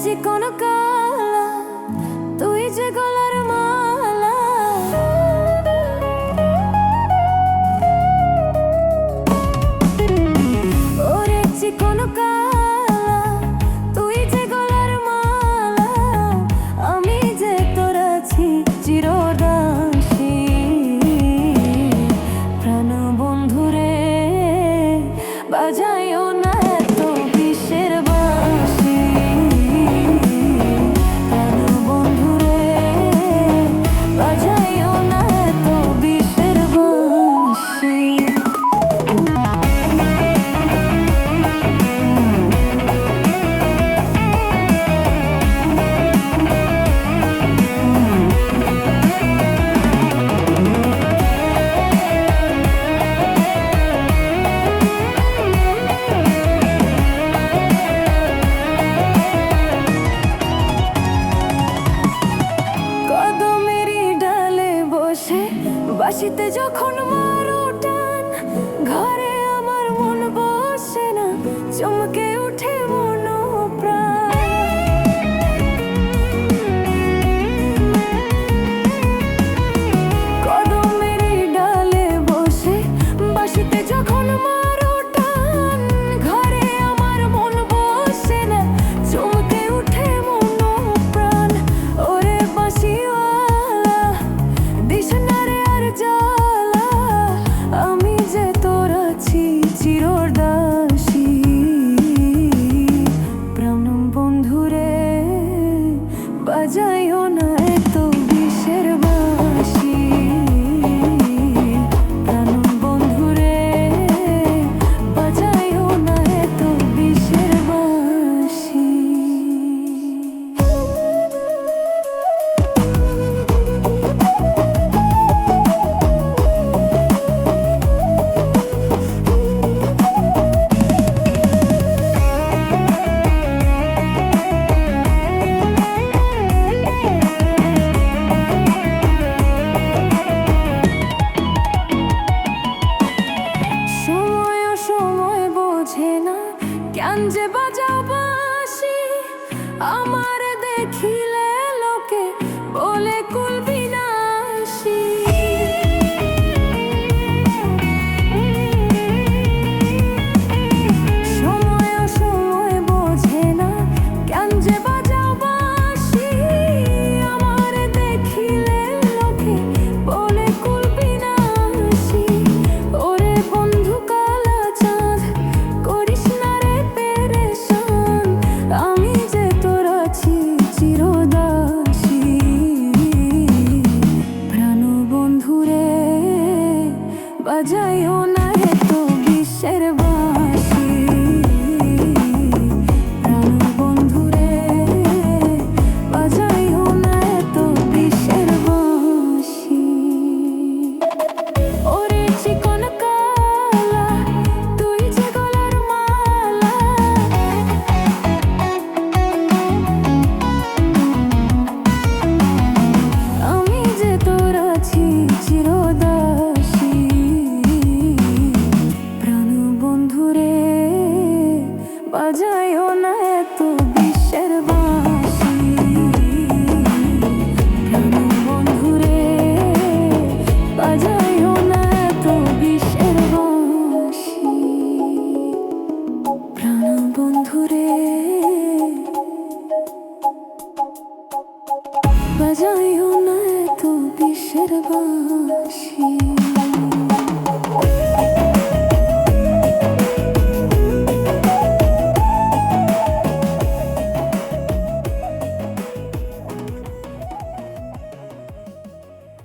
চিকন কালা তুই যে গলার মালা, ওরে চিকন কালা তুই যে গলার মালা, আমি যে তোর আছি চিরদাসী। প্রাণ বন্ধুরে বাজাইও না এত বিষের বাঁশি, বাঁশিতে যখন মারো টান, ঘরে আমার মন বসে না, চমকে উঠে মন প্রাণ। কদমের ডালে বসে বাঁশিতে যখন মারো টান, ঘরে আমার মন বসে না, চমকে উঠে মন প্রাণ। ওরে বাঁশিওয়ালা দিস না রে আর জ্বালা, আমি যে তোর আছি চিরদাসী। প্রাণ বন্ধুরে বাজাইও না এত বিষের বাঁশি, প্রাণ বন্ধুরে বাজাইও না এত বিষের বাঁশি। কেন যে বাজাও বাঁশি, আমার দেখিলে লোকে বলে কুল বিনাশী। সময় সময় বোঝে না কেন যে বাজাও বাঁশি, আমার দেখিলে লোকে বলে কুল বিনাশী। ওরে বন্ধু কালা চাঁদ করিস না রে পেরেশান, আমি যে তোর আছি চিরদাসী। প্রাণ বন্ধুরে বাজাইও না এত বিষের বাঁশি, প্রাণ বন্ধুরে বাজাইও না এত বিষের বাঁশি। ওরে চিকন কালা তুই যে গলার মালা, আমি যে তোর আছি চিরদাসী। প্রাণ বন্ধুরে বাজাইও না এত বিষের বাঁশি, প্রাণ বন্ধুরে বাজাইও না এত বিষের বাঁশি, প্রাণ বন্ধুরে বাজাইও না এত বিষের বাঁশি।